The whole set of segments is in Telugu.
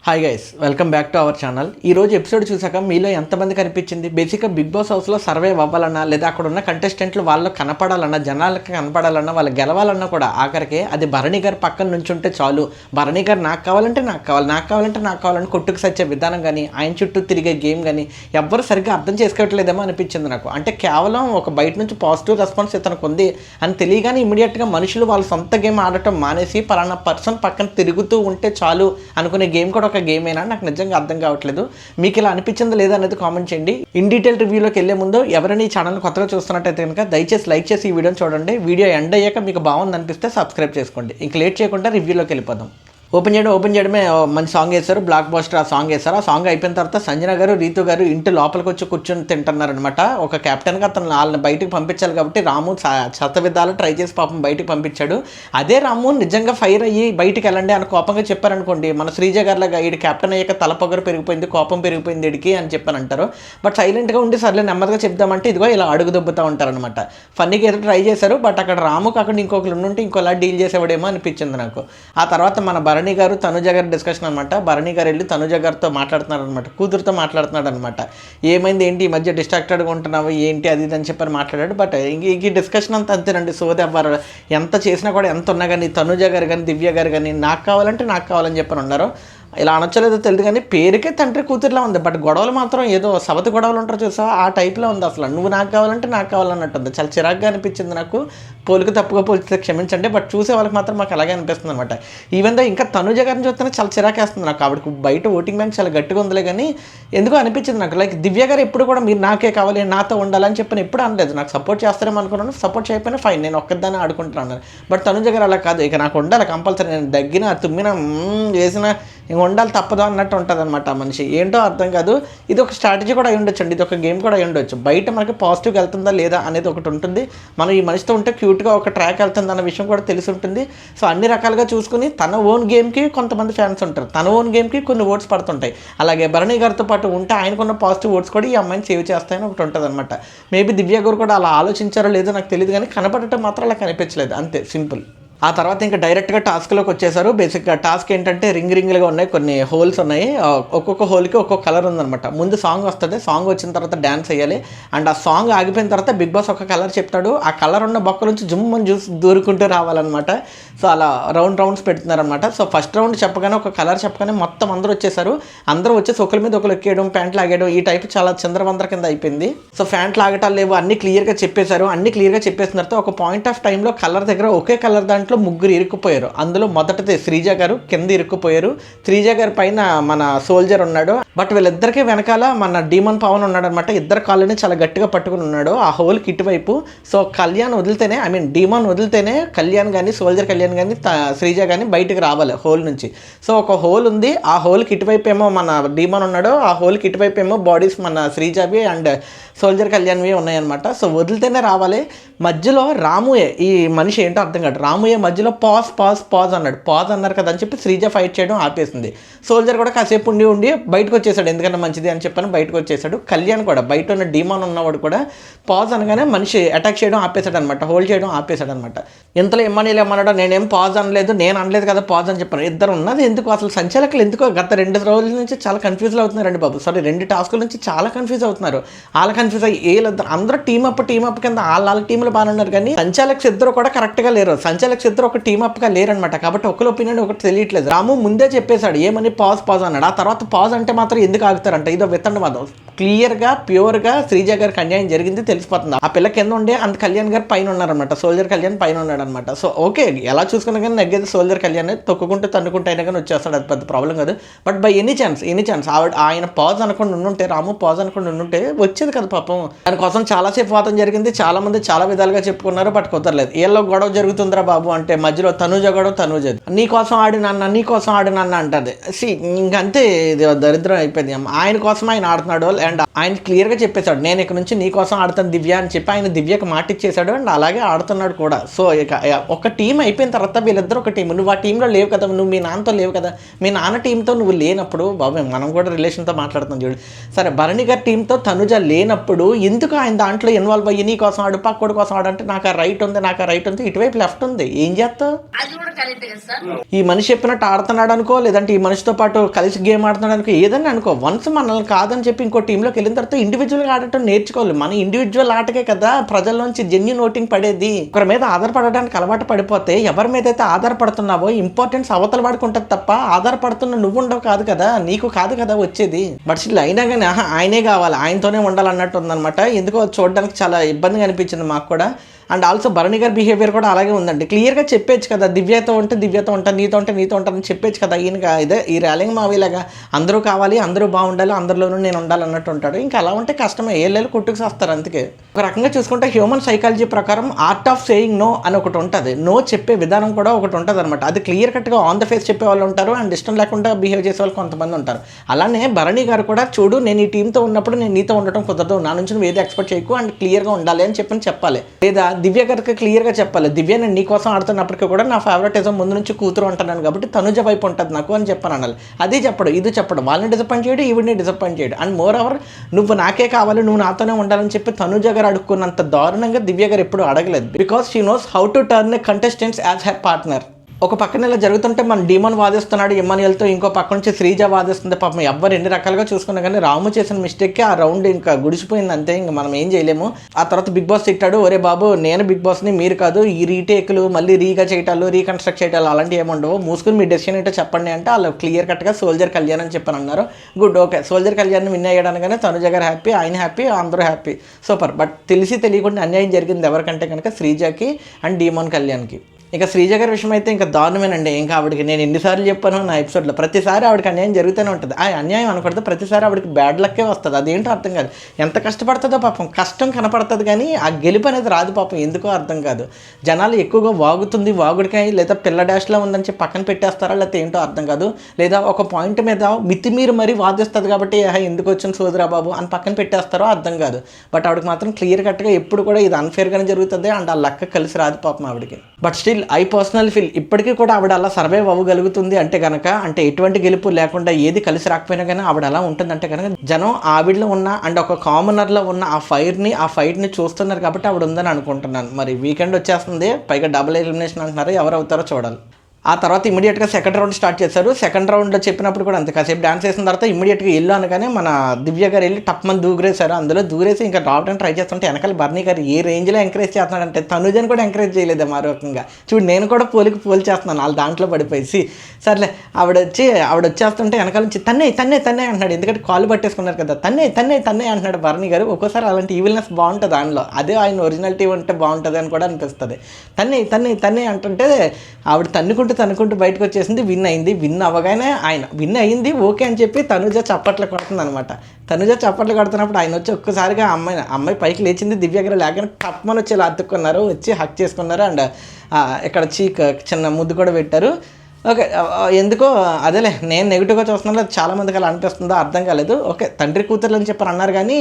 Hi guys, welcome back to our channel. ఈ రోజు ఎపిసోడ్ చూసాక మీలో ఎంతమంది కనిపించింది? బేసిక్గా బిగ్ బాస్ హౌస్లో సర్వైవ్ అవ్వాలన్నా, లేదా అక్కడ ఉన్న కంటెస్టెంట్లు వాళ్ళు కనపడాలన్నా, జనాలకు కనపడాలన్నా, వాళ్ళు గెలవాలన్నా కూడా ఆఖరికి అది భరణి గారి పక్కన నుంచి ఉంటే చాలు. భరణి గారు నాకు కావాలంటే నాకు కావాలి, నాకు కావాలంటే నాకు కావాలని కొట్టుకు సచ్చే విధానం కానీ, ఆయన చుట్టూ తిరిగే గేమ్ కానీ ఎవ్వరు సరిగ్గా అర్థం చేసుకోవట్లేదేమో అనిపించింది నాకు. అంటే కేవలం ఒక బయట నుంచి పాజిటివ్ రెస్పాన్స్ ఇతనికి ఉంది అని తెలియగానే ఇమీడియట్గా మనుషులు వాళ్ళ సొంత గేమ్ ఆడటం మానేసి పలానా పర్సన్ పక్కన తిరుగుతూ ఉంటే చాలు అనుకునే గేమ్ కూడా ఒక గేమ్ అయినా నాకు నిజంగా అర్థం కావట్లేదు. మీకు ఇలా అనిపించింది లేదా అనేది కామెంట్ చేయండి. ఇన్ డీటెయిల్ రివ్యూలోకి వెళ్ళే ముందు ఎవరైనా ఈ ఛానల్ కొత్తగా చూస్తున్నట్టయితే కనుక దయచేసి లైక్ చేసి ఈ వీడియోని చూడండి. వీడియో ఎండ్ అయ్యాక మీకు బాగుంది అనిపిస్తే సబ్స్క్రైబ్ చేసుకోండి. ఇంక లేట్ చేయకుండా రివ్యూలోకి వెళ్ళిపోదాం. ఓపెన్ చేయడమే మంచి సాంగ్ వేశారు, బ్లాక్ బస్టర్ ఆ సాంగ్ వేశారు. ఆ సాంగ్ అయిపోయిన తర్వాత సంజన గారు, రీతు గారు ఇంటి లోపలికి వచ్చి కూర్చొని తింటున్నారనమాట. ఒక కెప్టెన్గా అతను వాళ్ళని బయటకు పంపించాలి కాబట్టి రాము శతవిధాలు ట్రై చేసి పాపం బయటకు పంపించాడు. అదే రాము నిజంగా ఫైర్ అయ్యి బయటికి వెళ్ళండి అని కోపంగా చెప్పారనుకోండి, మన శ్రీజ గారిలాగా ఈడు కెప్టెన్ అయ్యాక తలపొగరు పెరిగిపోయింది, కోపం పెరిగిపోయింది ఇడికి అని చెప్పని అంటారు. బట్ సైలెంట్గా ఉండి సర్లే నెమ్మదిగా చెప్దామంటే ఇదిగో ఇలా అడుగు దొబ్బుతూ ఉంటారనమాట. ఫన్నీకి ఏదో ట్రై చేశారు, బట్ అక్కడ రాముకు అక్కడ ఇంకొకరు ఉంటే ఇంకోలా డీల్ చేసేవాడేమో అనిపించింది నాకు. ఆ తర్వాత మన భరణి గారు తనుజ గారి డిస్కషన్ అనమాట. భరణి గారు వెళ్ళి తనుజ గారితో మాట్లాడుతున్నారు అనమాట, కూతురుతో మాట్లాడుతున్నాడు అనమాట. ఏమైంది ఏంటి ఈ మధ్య డిస్ట్రాక్టెడ్గా ఉంటున్నావు ఏంటి అది అని చెప్పని మాట్లాడాడు. బట్ ఈ డిస్కషన్ అంతా అంతేనండి. సోది ఎవ్వరు ఎంత చేసినా కూడా ఎంత ఉన్నా కానీ తనుజ గారు కానీ దివ్య గారు కానీ నాకు కావాలంటే నాకు కావాలని చెప్పని ఉన్నారు. ఇలా అనొచ్చలేదో తెలియదు కానీ పేరుకే తండ్రి కూతురులా ఉంది. బట్ గొడవలు మాత్రం ఏదో సవతి గొడవలు ఉంటారు చూసావా, ఆ టైప్లో ఉంది. అసలు నువ్వు నాకు కావాలంటే నాకు కావాలన్నట్టు ఉంది. చాలా చిరాగ్గా అనిపించింది నాకు. పోలికి తప్పుగా పోలిస్తే క్షమించండి, బట్ చూసే వాళ్ళకి మాత్రం మాకు అలాగే అనిపిస్తుంది అనమాట. ఈవెన్ దో ఇంకా తనుజ గారిని చూస్తేనే చాలా చిరాకేస్తుంది నాకు. కాబట్టి బయట ఓటింగ్ బ్యాంక్ చాలా గట్టిగా ఉందిలే కానీ ఎందుకో అనిపించింది నాకు. లైక్ దివ్య గారు ఎప్పుడు కూడా మీరు నాకే కావాలి, నాతో ఉండాలని చెప్పని ఎప్పుడు అనలేదు. నాకు సపోర్ట్ చేస్తారేమో అనుకున్నాను, సపోర్ట్ చేయకపోయినా ఫైన్, నేను ఒక్కదాన్ని ఆడుకుంటున్నాను. బట్ తనుజ గారు అలా కాదు, ఇక నాకు ఉండాలి కంపల్సరీ, నేను దగ్గిన తుమ్మిన వేసిన ఇంక ఉండాలి తప్పదు అన్నట్టు ఉంటుంది అనమాట. ఆ మనిషి ఏంటో అర్థం కాదు. ఇది ఒక స్ట్రాటజీ కూడా అయి ఉండొచ్చు అండి, ఇది ఒక గేమ్ కూడా అయి ఉండొచ్చు. బయట మనకి పాజిటివ్గా వెళ్తుందా లేదా అనేది ఒకటి ఉంటుంది. మనం ఈ మనిషితో ఉంటే క్యూట్గా ఒక ట్రాక్ వెళ్తుంది అన్న విషయం కూడా తెలిసి ఉంటుంది. సో అన్ని రకాలుగా చూసుకుని తన ఓన్ గేమ్కి కొంతమంది ఫ్యాన్స్ ఉంటారు, తన ఓన్ గేమ్కి కొన్ని ఓట్స్ పడుతుంటాయి. అలాగే భరణి గారితో పాటు ఉంటే ఆయనకున్న పాజిటివ్ ఓట్స్ కూడా ఈ అమ్మాయిని సేవ్ చేస్తాయని ఒకటి ఉంటుంది అనమాట. మేబీ దివ్య గారు కూడా అలా ఆలోచించారో లేదో నాకు తెలియదు కానీ కనపడటం మాత్రం అలా కనిపించలేదు, అంతే సింపుల్. ఆ తర్వాత ఇంకా డైరెక్ట్గా టాస్క్లోకి వచ్చేసారు. బేసిక్గా టాస్క్ ఏంటంటే రింగ్లుగా ఉన్నాయి, కొన్ని హోల్స్ ఉన్నాయి. ఒక్కొక్క హోల్కి ఒక్కొక్క కలర్ ఉందనమాట. ముందు సాంగ్ వస్తుంది, సాంగ్ వచ్చిన తర్వాత డ్యాన్స్ వేయాలి. అండ్ ఆ సాంగ్ ఆగిపోయిన తర్వాత బిగ్ బాస్ ఒక కలర్ చెప్తాడు, ఆ కలర్ ఉన్న బొక్క నుంచి జుమ్మని చూసి దూరుకుంటూ రావాలన్నమాట. సో అలా రౌండ్స్ పెడుతున్నారనమాట. సో ఫస్ట్ రౌండ్ చెప్పగానే ఒక కలర్ చెప్పగానే మొత్తం అందరూ వచ్చేసారు. అందరూ వచ్చేసి ఒకరి మీద ఒకరు ఎక్కేయడం, ప్యాంట్ లాగేయడం, ఈ టైప్ చాలా చంద్రవందర కింద అయిపోయింది. సో ప్యాంట్ లాగటాలు లేవు, అన్ని క్లియర్గా చెప్పేశారు. అన్ని క్లియర్గా చెప్పేసిన తర్వాత ఒక పాయింట్ ఆఫ్ టైంలో కలర్ దగ్గర ఒకే కలర్ దాంట్లో ముగ్గురు ఇరుక్కుపోయారు. అందులో మొదటిది శ్రీజ గారు కింద ఇరుక్కుపోయారు. శ్రీజ గారి పైన మన సోల్జర్ ఉన్నాడు. బట్ వీళ్ళిద్దరికీ వెనకాల మన డీమన్ పవన్ ఉన్నాడు అనమాట. ఇద్దరు కాళ్ళని చాలా గట్టిగా పట్టుకుని ఉన్నాడు ఆ హోల్కి ఇటువైపు. సో కళ్యాణ్ వదిలితేనే, ఐ మీన్ డీమన్ వదిలితేనే కళ్యాణ్ కానీ సోల్జర్ కళ్యాణ్ కానీ శ్రీజ కానీ బయటకు రావాలి హోల్ నుంచి. సో ఒక హోల్ ఉంది, ఆ హోల్కి ఇటువైపు ఏమో మన డీమన్ ఉన్నాడు, ఆ హోల్కి ఇటువైపు ఏమో బాడీస్ మన శ్రీజావి అండ్ సోల్జర్ కళ్యాణ్వి ఉన్నాయన్నమాట. సో వదిలితేనే రావాలి. మధ్యలో రాముయే, ఈ మనిషి ఏంటో అర్థం కాదు, రాముయే మధ్యలో పాజ్ అన్నాడు. పాజ్ అన్నారు కదా అని చెప్పి శ్రీజ ఫైట్ చేయడం ఆపేసింది. సోల్జర్ కూడా కాసేపు ఉండి బయటకు వచ్చేసాడు, ఎందుకంటే మంచిది అని చెప్పని బయటకు వచ్చేసాడు. కళ్యాణ్ కూడా బయట ఉన్న డీమాన్ ఉన్నవాడు కూడా పాజ్ అనగానే మనిషి అటాక్ చేయడం ఆపేశాడు అనమాట, హోల్డ్ చేయడం ఆపేశాడు అనమాట. ఇంతలో ఏమన్నాడో, నేనేం పాజ్ అనలేదు, నేను అనలేదు కదా పాజ్ అని చెప్పాను. ఇద్దరు ఉన్నది ఎందుకు అసలు సంచాలకులు ఎందుకో గత 2 రోజుల నుంచి చాలా కన్ఫ్యూజ్ అవుతున్నారండి బాబు. సారీ 2 టాస్కుల నుంచి చాలా కన్ఫ్యూజ్ అవుతున్నారు. వాళ్ళ కన్ఫ్యూజ్ అయ్యి వీళ్ళిద్దరు అందరూ టీమప్ కింద వాళ్ళ టీంలో బాగానే ఉన్నారు కానీ సంచాలక్స్ ఇద్దరు కూడా కరెక్ట్గా లేరు. సంచాలక్స్ ఇద్దరు ఒక టీమప్గా లేరనమాట. కాబట్టి ఒకరి ఒపీనియన్ ఒకటి తెలియట్లేదు. రాము ముందే చెప్పేశాడు ఏమని పాజ్ అన్నాడు. ఆ తర్వాత పాజ్ అంటే మాత్రం ఎందుకు ఆగుతారంట, ఇదో వితండవాదం. క్లియర్గా ప్యూర్గా శ్రీజ గారికి అన్యాయం జరిగింది తెలిసిపోతుంది. ఆ పిల్ల కింద ఉండే అంత కళ్యాణ్ గారు పైన ఉన్నారనమాట, సోల్జర్ కళ్యాణ్ పైన ఉన్నాడు అనమాట. సో ఓకే, ఎలా చూసుకున్నా కానీ నెగ్గేది సోల్జర్ కళ్యాణ్, తొక్కుకుంటూ తన్నుకుంటూ అయినా కానీ వచ్చేస్తాడు, అది పెద్ద ప్రాబ్లం కాదు. బట్ బై ఎనీ ఛాన్స్ ఆయన పాజ్ అనుకుని ఉండుంటే, రాము పాజ్ అనుకుని ఉండుంటే వచ్చేది కదా పాపం. దానికోసం చాలాసేపు వాదం జరిగింది, చాలా మంది చాలా విధాలుగా చెప్పుకున్నారు, బట్ కుదరలేదు. ఏళ్ళో గొడవ జరుగుతుందిరా బాబు అంటే మధ్యలో తనుజ నీకోసం ఆడినన్న అంటది. ఇంకంతే ఇది దరిద్రం అయిపోయింది. ఆయన కోసం ఆయన ఆడుతున్నాడో అండ్ ఆయన క్లియర్గా చెప్పేశాడు, నేను ఇక్కడ నుంచి నీ కోసం ఆడుతాను దివ్య అని చెప్పి ఆయన దివ్యకి మాట ఇచ్చేశాడు. అండ్ అలాగే ఆడుతున్నాడు కూడా. సో ఇక ఒక టీం అయిపోయిన తర్వాత వీళ్ళిద్దరు ఒక టీం, నువ్వు ఆ టీంలో లేవు కదా, నువ్వు మీ నాన్నతో లేవు కదా, మీ నాన్న టీంతో నువ్వు లేనప్పుడు, బాబు మనం కూడా రిలేషన్తో మాట్లాడుతాం చూడు, సరే భరణి గారి టీంతో తనుజ లేనప్పుడు ఎందుకు ఆయన దాంట్లో ఇన్వాల్వ్ అయ్యి నీ కోసం ఆడు పక్కోడి కోసం ఆడంటే నాకు ఆ రైట్ ఉంది, నాకు ఆ రైట్ ఉంది, ఇటువైపు లెఫ్ట్ ఉంది, ఏం చేస్తావు? ఈ మనిషి చెప్పినట్టు ఆడుతున్నాడు అనుకో, లేదంటే ఈ మనిషితో పాటు కలిసి గేమ్ ఆడుతున్నాడు అనుకో, ఏదన్నా అనుకో, వన్స్ మనల్ని కాదని చెప్పి ఇంకో టీంలోకి వెళ్ళిన తర్వాత ఇండివిజువల్గా ఆడటం నేర్చుకోవాలి. మన ఇండివిజువల్ ఆటకే కదా ప్రజల్లోంచి జెన్యూన్ ఓటింగ్ పడేది. ఒకరి మీద ఆధారపడడానికి అలవాటు పడిపోతే ఎవరి మీద అయితే ఆధారపడుతున్నావో ఇంపార్టెన్స్ అవతల వాడుకుంటుంది తప్ప ఆధారపడుతున్న నువ్వు ఉండవు కాదు కదా, నీకు కాదు కదా వచ్చేది. బట్ స్టిల్ అయినా కానీ ఆయనే కావాలి, ఆయనతోనే ఉండాలన్నట్టు ఉందన్నమాట. ఎందుకో చూడడానికి చాలా ఇబ్బందిగా అనిపించింది మాకు కూడా. అండ్ ఆల్సో భరణి గారి బిహేవియర్ కూడా అలాగే ఉందండి. క్లియర్గా చెప్పేచ్చు కదా, దివ్యతో ఉంటే దివ్యతో ఉంటాను, నీతో ఉంటే నీతో ఉంటానని చెప్పేచ్చు కదా. ఈయనగా ఇదే ఈ ర్యాలింగ్ మావిలాగా అందరూ కావాలి, అందరూ బాగుండాలి, అందరిలోనూ నేను ఉండాలి అన్నట్టు ఉంటాడు. ఇంకా అలా ఉంటే కష్టమే, ఏళ్ళు కొట్టుకు చేస్తారు. అందుకే ఒక రకంగా చూసుకుంటే హ్యూమన్ సైకాలజీ ప్రకారం ఆర్ట్ ఆఫ్ సేయింగ్ నో అని ఒకటి ఉంటుంది, నో చెప్పే విధానం కూడా ఒకటి ఉంటుంది అనమాట. అది క్లియర్ కట్గా ఆన్ ద ఫేస్ చెప్పే వాళ్ళు ఉంటారు, అండ్ ఇష్టం లేకుండా బిహేవ్ చేసే వాళ్ళు కొంతమంది ఉంటారు. అలానే భరణి గారు కూడా చూడు, నేను ఈ టీంతో ఉన్నప్పుడు నేను నీతో ఉండటం కుదరదు, నా నుంచి నువ్వు ఏది ఎక్స్పెక్ట్ చేయకు అండ్ క్లియర్గా ఉండాలి అని చెప్పాలి. లేదా దివ్య గారికి క్లియర్గా చెప్పాలి, దివ్య నేను నీ కోసం ఆడుతున్నప్పటికీ కూడా నా ఫేవరెటిజం ముందు నుంచి కూతురు అంటున్నాను కాబట్టి తనుజ వైపు ఉంటుంది నాకు అని చెప్పాను అనాలి. అది చెప్పడు, ఇది చెప్పడు, వాళ్ళని డిసప్పాయింట్ చేయడు, ఈవిడిని డిసప్పాయింట్ చేయడు. అండ్ మోర్ ఓవర్ నువ్వు నాకే కావాలి, నువ్వు నాతోనే ఉండాలని చెప్పి తనుజ గారు అడుక్కున్నంత దారుణంగా దివ్య గారు ఎప్పుడు అడగలేదు. Because she knows how to turn a contestants as her partner. ఒక పక్కన ఇలా జరుగుతుంటే మన డీమన్ వాదిస్తున్నాడు ఇమ్మాన్యుయల్తో, ఇంకో పక్క నుంచి శ్రీజ వాదిస్తుంది. పాపం ఎవ్వరు ఎన్ని రకాలుగా చూసుకున్నా కానీ రాము చేసిన మిస్టేక్కి ఆ రౌండ్ ఇంకా గుడిసిపోయింది అంతే, ఇంకా మనం ఏం చేయలేము. ఆ తర్వాత బిగ్ బాస్ తిట్టాడు, ఒరే బాబు నేను బిగ్ బాస్ని మీరు కాదు, ఈ రీటేక్లు మళ్ళీ రీగా చేయటాలు రీకన్స్ట్రక్ట్ చేయటాలు అలాంటివి ఏముండవు, మూసుకుని మీ డెసిషన్ ఏంటో చెప్పండి అంటే వాళ్ళు క్లియర్ కట్గా సోల్జర్ కళ్యాణ్ అని చెప్పని అన్నారు. Good, okay, soldier Kalyan win అయ్యాడనగానే తనుజ గారు హ్యాపీ, ఆయన హ్యాపీ, అందరూ హ్యాపీ, సూపర్. బట్ తెలిసి తెలియకుండా అన్యాయం జరిగింది ఎవరికంటే కనుక శ్రీజకి అండ్ డీమన్ కళ్యాణ్కి. ఇక శ్రీజ గారి విషయం అయితే ఇంకా దారుణమేనండి. ఇంకా ఆవిడకి నేను ఎన్నిసార్లు చెప్పాను నా ఎపిసోడ్లో, ప్రతిసారి ఆవిడకి అన్యాయం జరుగుతూనే ఉంటుంది. ఆ అన్యాయం అనకూడదు, ప్రతిసారి ఆవిడకి బ్యాడ్ లక్కే వస్తుంది. అదేంటో అర్థం కాదు, ఎంత కష్టపడుతుందో పాపం, కష్టం కనపడుతుంది కానీ ఆ గెలుపు అనేది రాదు పాపం, ఎందుకో అర్థం కాదు. జనాలు ఎక్కువగా వాగుతుంది, వాగుడికాయ లేదా పిల్ల డాష్లో ఉందని చెప్పి పక్కన పెట్టేస్తారా, లేకపోతే ఏంటో అర్థం కాదు. లేదా ఒక పాయింట్ మీద మితిమీరు మరీ వాదిస్తుంది కాబట్టి ఎందుకు వచ్చిన సోదరా బాబు అని పక్కన పెట్టేస్తారో అర్థం కాదు. బట్ ఆవిడకి మాత్రం క్లియర్ కట్గా ఎప్పుడు కూడా ఇది అన్ఫేర్గానే జరుగుతుంది అండ్ ఆ లక్క కలిసి రాదు పాపం ఆవిడకి. But still I personal feel ఇప్పటికీ కూడా ఆవిడ అలా సర్వైవ్ అవ్వగలుగుతుంది అంటే కనుక, అంటే ఎటువంటి గెలుపు లేకుండా ఏది కలిసి రాకపోయినా కానీ ఆవిడ అలా ఉంటుందంటే కనుక జనం ఆవిడలో ఉన్న అండ్ ఒక కామనర్లో ఉన్న ఆ ఫైట్ని చూస్తున్నారు కాబట్టి ఆవిడ ఉందని అనుకుంటున్నాను. మరి వీకెండ్ వచ్చేస్తుంది, పైగా డబుల్ ఎలిమినేషన్ అంటున్నారు, ఎవరు అవుతారో చూడాలి. ఆ తర్వాత ఇమీడియట్గా సెకండ్ రౌండ్ స్టార్ట్ చేశారు. సెకండ్ రౌండ్లో చెప్పినప్పుడు కూడా అంతే, కాసేపు డాన్స్ చేసిన తర్వాత ఇమీడియట్గా వెళ్ళు అనగానే మన దివ్య గారు వెళ్ళి టప్మని దూరేశారు. అందులో దూరేసి ఇంకా రావడానికి ట్రై చేస్తుంటే వెనకాల భరణి గారు ఏ రేంజ్లో ఎంకరేజ్ చేస్తున్నాడంటే తనుజని కూడా ఎంకరేజ్ చేయలేదు మరో రకంగా. చూడు నేను కూడా పోలి చేస్తున్నాను వాళ్ళు దాంట్లో పడిపోయి. సర్లే ఆవిడ వచ్చేస్తుంటే వెనకాల నుంచి తన్నే అంటున్నాడు, ఎందుకంటే కాళ్ళు పట్టేసుకున్నారు కదా, తన్నే అంటున్నాడు భరణి గారు. ఒక్కోసారి అలాంటి ఈవిల్నెస్ బాగుంటుంది దానిలో, అదే ఆయన ఒరిజినాలిటీ ఉంటే బాగుంటుంది అని కూడా అనిపిస్తుంది. తన్నే అంటుంటే ఆవిడ తన్నుకుంటూ బయటకు వచ్చేసింది, విన్ అయింది. విన్ అవ్వగానే ఆయన విన్ అయింది ఓకే అని చెప్పి తనుజ చప్పట్లు కొడుతుంది అనమాట. తనుజ చప్పట్లు కొడుతున్నప్పుడు ఆయన వచ్చి ఒక్కసారిగా అమ్మాయి పైకి లేచింది, దివ్య గారు లేకనే టప్మని వచ్చి ఇలా అతుక్కున్నారు, వచ్చి హక్ చేసుకున్నారు అండ్ ఇక్కడ చీక్ చిన్న ముద్దు కూడా పెట్టారు. ఓకే, ఎందుకో అదేలే నేను నెగిటివ్గా చూస్తున్నాను, చాలామందికి అలా అనిపిస్తుందో అర్థం కాలేదు. ఓకే, తండ్రి కూతుర్లు అని చెప్పని అన్నారు కానీ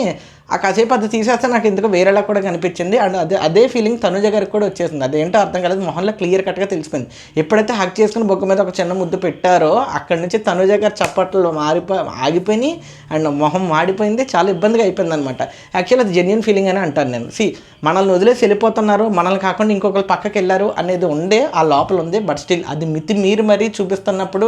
ఆ కాసేపు అది తీసేస్తే నాకు ఎందుకు వేరేలా కూడా కనిపించింది అండ్ అదే ఫీలింగ్ తనుజ గారికి కూడా వచ్చేసింది. అదేంటో అర్థం కాలేదు, మొహంలో క్లియర్ కట్గా తెలిసిపోయింది. ఎప్పుడైతే హక్ చేసుకుని బొగ్గ మీద ఒక చిన్న ముద్దు పెట్టారో అక్కడి నుంచి తనుజ గారి చప్పట్లు ఆగిపోయినాయి అండ్ మొహం మాడిపోయింది, చాలా ఇబ్బందిగా అయిపోయింది అనమాట. యాక్చువల్లీ అది జెన్యున్ ఫీలింగ్ అని అంటాను నేను. మనల్ని వదిలేసి వెళ్ళిపోతున్నారు, మనల్ని కాకుండా ఇంకొకరు పక్కకి వెళ్ళారు అనేది ఉండే ఆ లోపల ఉంది. బట్ స్టిల్ అది మితి మరీ చూపిస్తున్నప్పుడు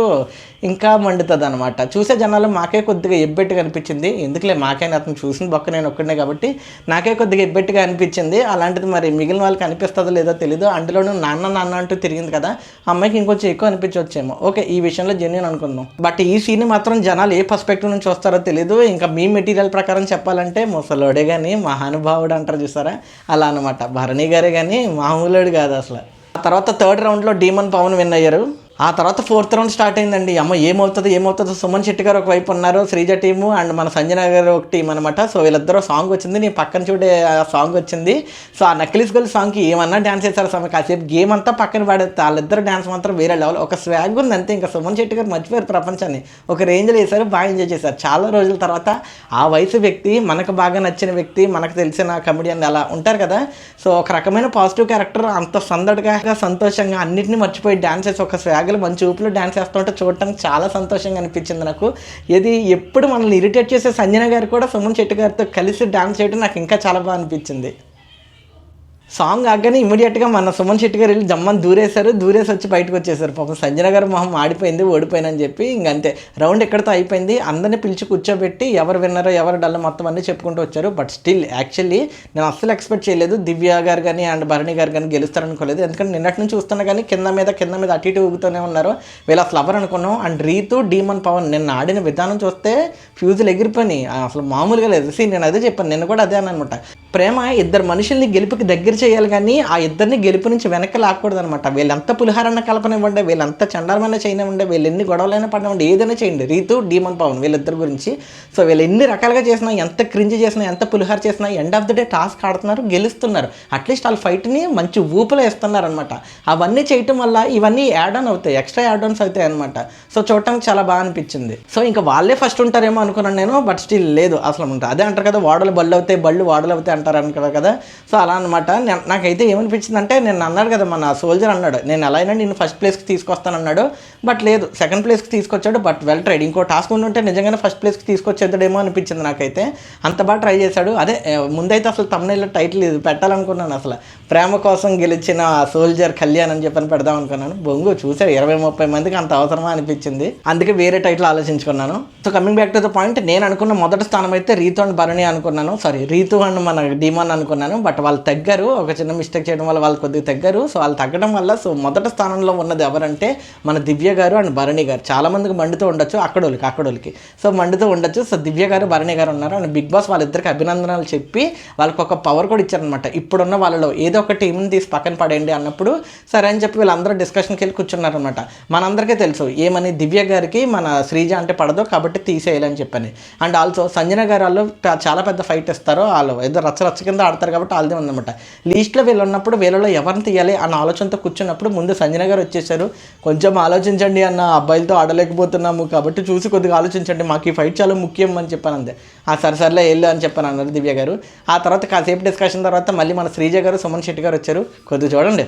ఇంకా మండుతుంది అనమాట. చూసే జనాలు మాకే కొద్దిగా ఎబ్బెట్టుగా అనిపించింది. ఎందుకులే మాకైనా అతను చూసిన బొక్క నేను ఒక్కడే కాబట్టి నాకే కొద్దిగా ఎబ్బెట్టుగా అనిపించింది. అలాంటిది మరి మిగిలిన వాళ్ళకి అనిపిస్తుందో లేదో తెలీదు. అందులోనూ నాన్న అంటూ తిరిగింది కదా, అమ్మాయికి ఇంకొంచెం ఎక్కువ అనిపించవచ్చేమో. ఓకే, ఈ విషయంలో జెన్యూన్ అనుకుందాం. బట్ ఈ సీన్ మాత్రం జనాలు ఏ పర్స్పెక్టివ్ నుంచి వస్తారో తెలీదు. ఇంకా మీ మెటీరియల్ ప్రకారం చెప్పాలంటే ముసలోడే కానీ మహానుభావుడు అంటారు చూసారా, అలా అనమాట. భరణి గారే కానీ మామూలుడు కాదు అసలు. ఆ తర్వాత థర్డ్ రౌండ్లో డీమన్ పవన్ విన్ అయ్యారు. ఆ తర్వాత ఫోర్త్ రౌండ్ స్టార్ట్ అయిందండి. అమ్మ ఏమవుతుందో సుమన్ శెట్టి గారు ఒకవైపు ఉన్నారు, శ్రీజ టీము అండ్ మన సంజన గారు ఒక టీం అనమాట. సో వీళ్ళిద్దరూ సాంగ్ వచ్చింది, నీ పక్కన చూడే సాంగ్ వచ్చింది. సో ఆ నక్లీస్ గర్ల్ సాంగ్కి ఏమన్నా డ్యాన్స్ చేశారు సమయం, కాసేపు గేమ్ అంతా పక్కన పడేస్తే వాళ్ళిద్దరు డ్యాన్స్ మాత్రం వేరే లెవెల్, ఒక స్వాగ్ ఉంది అంతే. ఇంకా సుమన్ శెట్టి గారు మర్చిపోయారు ప్రపంచాన్ని, ఒక రేంజ్లో వేశారు, బాగా ఎంజాయ్ చేశారు. చాలా రోజుల తర్వాత ఆ వయసు వ్యక్తి, మనకు బాగా నచ్చిన వ్యక్తి, మనకు తెలిసిన కమెడియన్ అలా ఉంటారు కదా. సో ఒక రకమైన పాజిటివ్ క్యారెక్టర్, అంత సందడిగా సంతోషంగా అన్నింటినీ మర్చిపోయి డ్యాన్స్ చేసి ఒక స్వాగ్ మంచి ఊపులో డ్యాన్స్ చేస్తుంటే చూడటానికి చాలా సంతోషంగా అనిపించింది నాకు. ఇది ఎప్పుడు మనల్ని ఇరిటేట్ చేసే సంజన గారు కూడా సుమన్ శెట్టి గారితో కలిసి డ్యాన్స్ చేయడం నాకు ఇంకా చాలా బాగా అనిపించింది. సాంగ్ ఆగానే ఇమీడియట్గా మన సుమన్ శెట్టి గారు వెళ్ళి జమ్మని దూరేసి వచ్చి బయటకు వచ్చేసారు. పాపం సంజన గారు మొహం ఆడిపోయింది, ఓడిపోయినని చెప్పి. ఇంకంతే రౌండ్ ఎక్కడితో అయిపోయింది. అందరినీ పిలిచి కూర్చోబెట్టి ఎవరు విన్నారో ఎవరు డల్ మొత్తం అన్నీ చెప్పుకుంటూ వచ్చారు. బట్ స్టిల్ యాక్చువల్లీ నేను అస్సలు ఎక్స్పెక్ట్ చేయలేదు దివ్య గారు కానీ అండ్ భరణి గారు కానీ గెలుస్తారనుకోలేదు. ఎందుకంటే నిన్నటి నుంచి చూస్తున్నా కానీ కింద మీద అటు ఇటు ఊగుతూనే ఉన్నారు. వీళ్ళు అసలు ఎవరు అనుకున్నాం. అండ్ రీతు, డీమన్ పవన్ నిన్న ఆడిన విధానం చూస్తే ఫ్యూజులు ఎగిరిపోయినాయి, అసలు మామూలుగా లేదు. నేను అదే చెప్పాను, నిన్న కూడా అదే అనమాట. ప్రేమ ఇద్దరు మనుషుల్ని గెలుపుకి దగ్గర చేయాలి కానీ ఆ ఇద్దరిని గెలుపు నుంచి వెనక్కి లాక్కూడదు అనమాట. వీళ్ళంతా పులిహారన్న కలపనివ్వండి, వీళ్ళంతా చండాలమైన చేయనివ్వండి, వీళ్ళు ఎన్ని గొడవలైనా పడినివ్వండి, ఏదైనా చేయండి. రీతు, డీమన్ పవన్ వీళ్ళిద్దరి గురించి. సో వీళ్ళు ఎన్ని రకాలుగా చేసినా, ఎంత క్రింజ్ చేసినా, ఎంత పులిహార చేసినా end of the day task ఆడుతున్నారు, గెలుస్తున్నారు. అట్లీస్ట్ వాళ్ళ ఫైట్ని మంచి ఊపులో వేస్తున్నారు అనమాట. అవన్నీ చేయటం వల్ల ఇవన్నీ యాడ్ ఆన్ అవుతాయి, ఎక్స్ట్రా యాడ్ ఆన్స్ అవుతాయి అనమాట. సో చూడటానికి చాలా బాగా అనిపించింది. సో ఇంకా వాళ్ళే ఫస్ట్ ఉంటారేమో అనుకున్నాను నేను, బట్ స్టిల్ లేదు అసలు ఉంటుంది. అదే అంటారు కదా, వాడలు బళ్ళు అవుతాయి, బళ్ళు వాడలు అవుతాయి అంటారు అనుకో కదా. సో అలా అనమాట. నాకైతే ఏమనిపించింది అంటే, నేను అన్నాడు కదా మన సోల్జర్ అన్నాడు, నేను ఎలా అయినా నేను ఫస్ట్ ప్లేస్కి తీసుకొస్తానన్నాడు. బట్ లేదు, సెకండ్ ప్లేస్కి తీసుకొచ్చాడు. But well tried. ఇంకో టాస్క్ ఉంటే నిజంగానే ఫస్ట్ ప్లేస్కి తీసుకొచ్చేద్దాడేమో అనిపించింది నాకైతే. అంత బాగా ట్రై చేశాడు. అదే ముందైతే అసలు తమ్ముళ్ళ టైటిల్ ఇది పెట్టాలనుకున్నాను. అసలు ప్రేమ కోసం గెలిచిన సోల్జర్ కళ్యాణ్ అని చెప్పని పెడదాం అనుకున్నాను. బొంగు చూసే 20-30 మందికి అంత అవసరమా అనిపించింది. అందుకే వేరే టైటిల్ ఆలోచించుకున్నాను. So coming back to the point, నేను అనుకున్న మొదటి స్థానం అయితే రీతు అండ్ భరణి అనుకున్నాను. రీతు అండ్ మన డీమన్ అనుకున్నాను. బట్ వాళ్ళు తగ్గారు, ఒక చిన్న మిస్టేక్ చేయడం వల్ల వాళ్ళు కొద్దిగా తగ్గారు. సో వాళ్ళు తగ్గడం వల్ల సో మొదటి స్థానంలో ఉన్నది ఎవరంటే మన దివ్య గారు అండ్ భరణి గారు. చాలా మందికి మండుతూ ఉండొచ్చు, అక్కడోళ్ళకి సో మండుతూ ఉండొచ్చు. సో దివ్య గారు, భరణి గారు ఉన్నారు. అండ్ బిగ్ బాస్ వాళ్ళిద్దరికి అభినందనలు చెప్పి వాళ్ళకి ఒక పవర్ కూడా ఇచ్చారనమాట. ఇప్పుడున్న వాళ్ళలో ఏదో ఒక టీంని తీసి పక్కన పడేయండి అన్నప్పుడు సరే అని చెప్పి వీళ్ళందరూ డిస్కషన్కి వెళ్ళి కూర్చున్నారనమాట. మనందరికీ తెలుసు ఏమని, దివ్య గారికి మన శ్రీజ అంటే పడదు కాబట్టి తీసేయాలని చెప్పని. అండ్ ఆల్సో సంజన గారు వాళ్ళు చాలా పెద్ద ఫైట్ ఇస్తారు, వాళ్ళు ఏదో రచ్చ కింద ఆడతారు కాబట్టి వాళ్ళదే ఉందన్నమాట. లీస్ట్లో వీళ్ళు ఉన్నప్పుడు వీళ్ళలో ఎవరిని తీయాలి అన్న ఆలోచనతో కూర్చున్నప్పుడు ముందు సంజన గారు వచ్చేసారు. కొంచెం ఆలోచించండి అన్న, అబ్బాయిలతో ఆడలేకపోతున్నాము కాబట్టి చూసి కొద్దిగా ఆలోచించండి, మాకు ఈ ఫైట్ చాలా ముఖ్యం అని చెప్పాను. అంతే సరేలే వెళ్ళు అని చెప్పాను అన్నారు దివ్య గారు. ఆ తర్వాత కాసేపు డిస్కషన్ తర్వాత మళ్ళీ మన శ్రీజ గారు, సుమన్ శెట్టి గారు వచ్చారు. కొద్దిగా చూడండి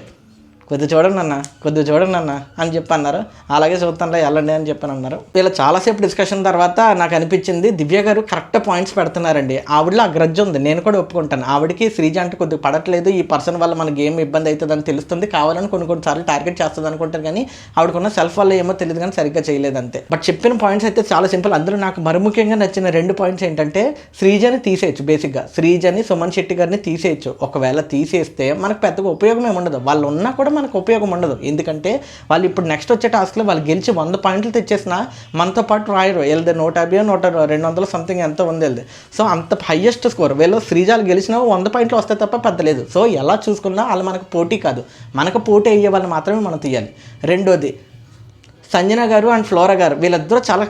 అన్న అని చెప్పి అన్నారు. అలాగే చూస్తానులే వెళ్ళండి అని చెప్పని అన్నారు. వీళ్ళు చాలాసేపు డిస్కషన్ తర్వాత నాకు అనిపించింది దివ్య గారు కరెక్ట్ పాయింట్స్ పెడుతున్నారండి. ఆవిడలో ఆ గ్రడ్జ్ ఉంది, నేను కూడా ఒప్పుకుంటాను. ఆవిడకి శ్రీజ అంటే కొద్దిగా పడట్లేదు, ఈ పర్సన్ వల్ల మన గేమ్ ఇబ్బంది అవుతుందని తెలుస్తుంది, కావాలని కొన్నిసార్లు టార్గెట్ చేస్తుంది అనుకుంటారు. కానీ ఆవిడకున్న సెల్ఫ్ వల్ల ఏమో తెలియదు కానీ సరిగ్గా చేయలేదు అంతే. బట్ చెప్పిన పాయింట్స్ అయితే చాలా సింపుల్. అందులో నాకు మరి ముఖ్యంగా నచ్చిన 2 పాయింట్స్ ఏంటంటే, శ్రీజని తీసేయచ్చు, బేసిక్గా శ్రీజని, సుమన్ శెట్టి గారిని తీసేయచ్చు. ఒకవేళ తీసేస్తే మనకు పెద్దగా ఉపయోగం ఏమి ఉండదు, వాళ్ళు ఉన్నా కూడా మనకు ఉపయోగం ఉండదు. ఎందుకంటే వాళ్ళు ఇప్పుడు నెక్స్ట్ వచ్చే టాస్క్లో వాళ్ళు గెలిచి 100 పాయింట్లు తెచ్చేసినా మనతో పాటు రాయరు. వెళ్తే 150, 200 సంథింగ్ ఎంతో ఉంది వెళ్తే. సో అంత హయ్యెస్ట్ స్కోర్ వీళ్ళు శ్రీజాలు గెలిచినా 100 పాయింట్లు వస్తే తప్ప పెద్ద లేదు. సో ఎలా చూసుకున్నా వాళ్ళు మనకు పోటీ కాదు, మనకు పోటీ అయ్యే వాళ్ళు మాత్రమే మనం తీయాలి. రెండోది, సంజన గారు అండ్ ఫ్లోరా గారు వీళ్ళిద్దరూ చాలా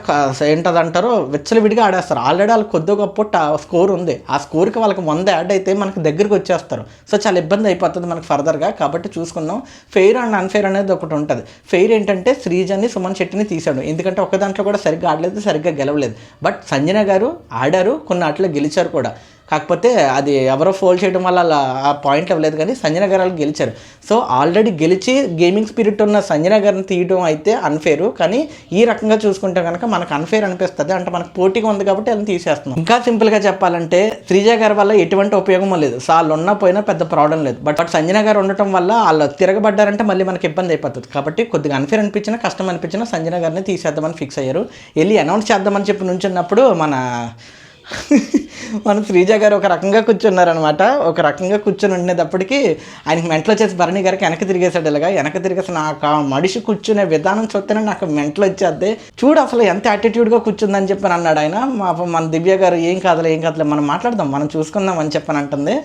ఏంటదంటారో విచ్చలవిడిగా ఆడేస్తారు. ఆల్రెడీ వాళ్ళకి కొద్ది గొప్ప స్కోర్ ఉంది. ఆ స్కోర్కి వాళ్ళకి 100 యాడ్ అయితే మనకు దగ్గరికి వచ్చేస్తారు. సో చాలా ఇబ్బంది అయిపోతుంది మనకు ఫర్దర్గా. కాబట్టి చూసుకుందాం. ఫెయిర్ అండ్ అన్ఫెయిర్ అనేది ఒకటి ఉంటుంది. ఫెయిర్ ఏంటంటే శ్రీజని, సుమన్ శెట్టిని తీశాడు. ఎందుకంటే ఒక దాంట్లో కూడా సరిగ్గా ఆడలేదు, సరిగ్గా గెలవలేదు. బట్ సంజన గారు ఆడారు, కొన్ని ఆటలో గెలిచారు కూడా. కాకపోతే అది ఎవరో ఫోల్ చేయడం వల్ల అలా ఆ పాయింట్ అవ్వలేదు. కానీ సంజన గారు వాళ్ళు గెలిచారు. సో ఆల్రెడీ గెలిచి గేమింగ్ స్పిరిట్ ఉన్న సంజన గారిని తీయడం అయితే అన్ఫేరు. కానీ ఈ రకంగా చూసుకుంటే కనుక మనకు అన్ఫేర్ అనిపిస్తుంది. అంటే మనకు పోటీగా ఉంది కాబట్టి వాళ్ళని తీసేస్తున్నాం. ఇంకా సింపుల్గా చెప్పాలంటే శ్రీజ గారి వల్ల ఎటువంటి ఉపయోగం లేదు. సో వాళ్ళు ఉన్నా పోయినా పెద్ద ప్రాబ్లం లేదు. బట్ సంజన గారు ఉండటం వల్ల వాళ్ళు తిరగబడ్డారంటే మళ్ళీ మనకి ఇబ్బంది అయిపోతుంది. కాబట్టి కొద్దిగా అన్ఫేర్ అనిపించినా, కష్టం అనిపించినా సంజన గారిని తీసేద్దామని ఫిక్స్ అయ్యారు. వెళ్ళి అనౌన్స్ చేద్దామని చెప్పి నుంచున్నప్పుడు మన శ్రీజ గారు ఒక రకంగా కూర్చున్నారనమాట. ఒక రకంగా కూర్చొని ఉండేటప్పటికి ఆయనకి మెంటలో వచ్చేసి భరణి గారికి వెనక్కి తిరిగేసాడు. ఇలాగా వెనక్కి తిరిగేసి నాకు ఆ మనిషి కూర్చునే విధానం చూస్తేనే నాకు మెంటలో వచ్చేద్ది. చూడు అసలు ఎంత యాటిట్యూడ్గా కూర్చుందని చెప్పని అన్నాడు ఆయన. మన దివ్య గారు ఏం కాదులే మనం మాట్లాడదాం, మనం చూసుకుందాం అని చెప్పని అంటుంది.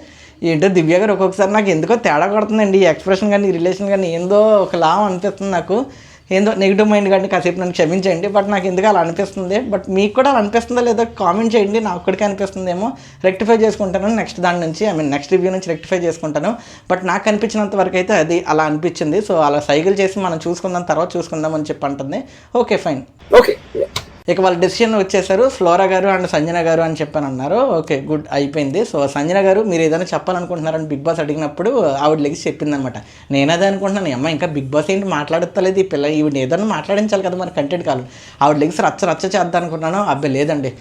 ఏంటో దివ్య గారు ఒక్కొక్కసారి నాకు ఎందుకో తేడా కొడుతుందండి. ఈ ఎక్స్ప్రెషన్ కానీ, ఈ రిలేషన్ కానీ ఏందో ఒకలా అనిపిస్తుంది నాకు. ఏందో నెగిటివ్ మైండ్ కానీ కాసేపు నన్ను క్షమించండి. బట్ నాకు ఎందుకు అలా అనిపిస్తుంది. బట్ మీకు కూడా అలా అనిపిస్తుందా లేదా కామెంట్ చేయండి. నాకు ఒక్కడికే అనిపిస్తుందేమో, రెక్టిఫై చేసుకుంటాను నెక్స్ట్ దాని నుంచి, నెక్స్ట్ రివ్యూ నుంచి రెక్టిఫై చేసుకుంటాను. బట్ నాకు అనిపించినంత వరకు అయితే అది అలా అనిపించింది. సో అలా సైకిల్ చేసి మనం చూసుకుందాం, తర్వాత చూసుకుందాం అని చెప్పి అంటుంది. Okay fine. ఓకే. ఇక వాళ్ళ డెసిషన్ వచ్చేసారు, ఫ్లోరా గారు అండ్ సంజన గారు అని చెప్పని అన్నారు. ఓకే గుడ్, అయిపోయింది. సో సంజన గారు మీరు ఏదైనా చెప్పాలనుకుంటున్నారని బిగ్ బాస్ అడిగినప్పుడు ఆవిడ లెగిసి చెప్పిందనమాట. నేను అదే అనుకుంటున్నాను, అమ్మ ఇంకా బిగ్ బాస్ ఏంటి మాట్లాడతలేదు ఈ పిల్ల, ఈవిడ ఏదైనా మాట్లాడించాలి కదా మన కంటెంట్ కాదు. ఆవిడ లెగిసి రచ్చ చేద్దాం అనుకున్నాను. అబ్బాయి లేదండి,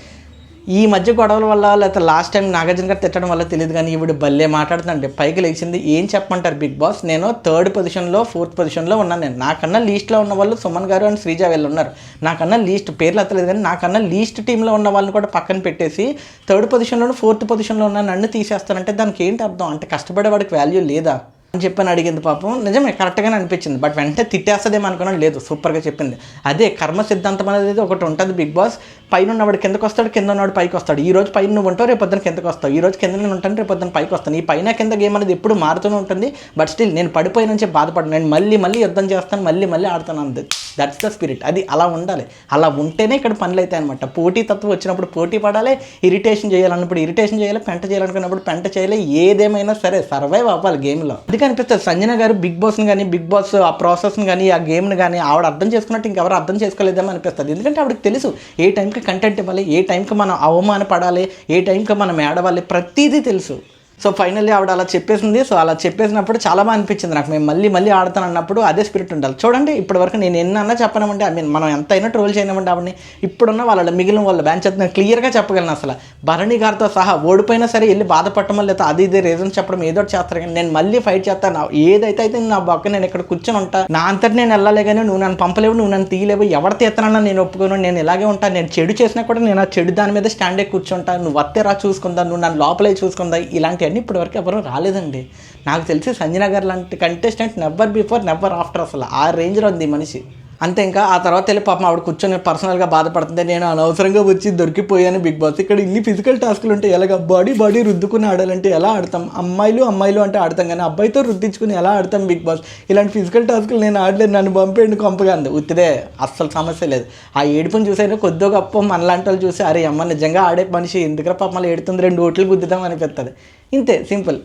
ఈ మధ్య గొడవల వల్ల లేకపోతే లాస్ట్ టైం నాగార్జున గారు తిట్టడం వల్ల తెలియదు కానీ ఈవిడ భలే మాట్లాడుతుందండి. పైకి లేచింది. ఏం చెప్పమంటారు బిగ్ బాస్, నేను 3rd పొజిషన్లో 4th పొజిషన్లో ఉన్నాను. నేను నాకన్నా లీస్ట్లో ఉన్న వాళ్ళు సుమన్ గారు అండ్ శ్రీజ వీళ్ళు ఉన్నారు. నాకన్నా లీస్ట్ పేర్లు ఎత్తలేదు కానీ నాకన్నా లీస్ట్ టీంలో ఉన్న వాళ్ళని కూడా పక్కన పెట్టేసి 3rd పొజిషన్లో 4th పొజిషన్లో ఉన్న నన్ను తీసేస్తానంటే దానికి ఏంటి అర్థం? అంటే కష్టపడేవాడికి వాల్యూ లేదా అని చెప్పని అడిగింది. పాపం నిజమే, కరెక్ట్గానే అనిపించింది. బట్ వెంటనే తిట్టేస్తుందేమో అనుకున్నాను, లేదు సూపర్గా చెప్పింది. అదే కర్మ సిద్ధాంతం అనేది ఒకటి ఉంటుంది బిగ్ బాస్. పైన ఉన్నవాడు కిందకు వస్తాడు, కింద ఉన్నవాడు పైకి వస్తాడు. ఈ రోజు పైన నువ్వు ఉంటావు, రేపు పొద్దున కిందకు వస్తావు. ఈ రోజు కింద నేను ఉంటాను, రేపు పొద్దున పైకి వస్తాను. ఈ పైన కింద గేమ్ అనేది ఎప్పుడు మారుతూనే ఉంటుంది. బట్ స్టిల్ నేను పడిపోయిన నుంచి బాధపడను, నేను మళ్ళీ యుద్ధం చేస్తాను, మళ్ళీ ఆడుతాను అంతే. That's the spirit. అది అలా ఉండాలి. అలా ఉంటేనే ఇక్కడ పనులు అవుతాయి అనమాట. పోటీ తత్వం వచ్చినప్పుడు పోటీ పడాలి, ఇరిటేషన్ చేయాలన్నప్పుడు ఇరిటేషన్ చేయాలి, పెంట చేయాలనుకున్నప్పుడు పెంట చేయాలి. ఏదేమైనా సరే సర్వైవ్ అవ్వాలి గేమ్లో. అది కనిపిస్తుంది. సంజన గారు బిగ్ బాస్ని కానీ, బిగ్ బాస్ ఆ ప్రాసెస్ని కానీ, ఆ గేమ్ని కానీ ఆవిడ అర్థం చేసుకున్నట్టు ఇంకెవరు అర్థం చేసుకోలేదేమో అనిపిస్తుంది. ఎందుకంటే ఆవిడకి తెలుసు ఏ టైంకి కంటెంట్ ఇవ్వాలి, ఏ టైంకి మనం అవమానపడాలి, ఏ టైంకి మనం ఏడవాలి, ప్రతిదీ తెలుసు. సో ఫైనల్లీ ఆవిడ అలా చెప్పేసింది. సో అలా చెప్పేసినప్పుడు చాలా బాగా అనిపించింది నాకు. మేము మళ్ళీ ఆడతాను అన్నప్పుడు అదే స్పిరిట్ ఉండాలి. చూడండి ఇప్పటివరకు నేను ఎన్నన్నా చెప్పనమంటే, మనం ఎంతైనా ట్రోల్ చేయనమంటే ఆవిడని, ఇప్పుడున్న వాళ్ళ మిగిలిన వాళ్ళ బ్యాచ్ నేను క్లియర్గా చెప్పగలను. అసలు భరణి గారితో సహా ఓడిపోయినా సరే వెళ్ళి బాధపడటం లేదా అది ఇదే రీజన్ చెప్పడం ఏదో చేస్తారు. కానీ నేను మళ్ళీ ఫైట్ చేస్తాను. ఏదైతే అయితే నా పక్క నేను ఇక్కడ కూర్చొని ఉంటా, నా అంతటి నేను వెళ్ళాలి. కానీ నువ్వు నన్ను పంపలేవు, నువ్వు నన్ను తీయలేవు, ఎవరు తీస్తానన్నా నేను ఒప్పుకోను. నేను ఇలాగే ఉంటాను. నేను చెడు చేసినా కూడా నేను ఆ చెడు దాని మీద స్టాండే కూర్చుంటా. నువ్వు వత్తేరా చూసుకుందా, నువ్వు నన్ను లోపలే చూసుకుందా. ఇలాంటివన్నీ ఇప్పటివరకు ఎవరు రాలేదండి. నాకు తెలిసి సంజన గారు లాంటి contestant never before never after. అసలు ఆ రేంజ్లో ఉంది మనిషి. అంతే. ఇంకా ఆ తర్వాత వెళ్ళి పాపం ఆవిడ కూర్చొని పర్సనల్గా బాధపడుతుంది. నేను అనవసరంగా వచ్చి దొరికిపోయాను బిగ్ బాస్. ఇక్కడ ఇన్ని ఫిజికల్ టాస్కులు ఉంటాయి, ఎలాగ బాడీ రుద్దుకుని ఆడాలంటే ఎలా ఆడతాం? అమ్మాయిలు అంటే ఆడతాం, కానీ అబ్బాయితో రుద్దించుకుని ఎలా ఆడతాం బిగ్ బాస్? ఇలాంటి ఫిజికల్ టాస్కులు నేను ఆడలేదు, నన్ను పంపేయండి కొంపగా అంది. ఉత్తిదే, అస్సలు సమస్య లేదు. ఆ ఏడుపుని చూసైనా కొద్దిగా గొప్ప మనలాంటి వాళ్ళు చూసి అరే అమ్మ నిజంగా ఆడే మనిషి ఎందుకు పాప మళ్ళీ ఏడుతుంది, 2 ఓట్లు గుద్దుదాం అనిపిస్తుంది. ఇంతే, సింపుల్.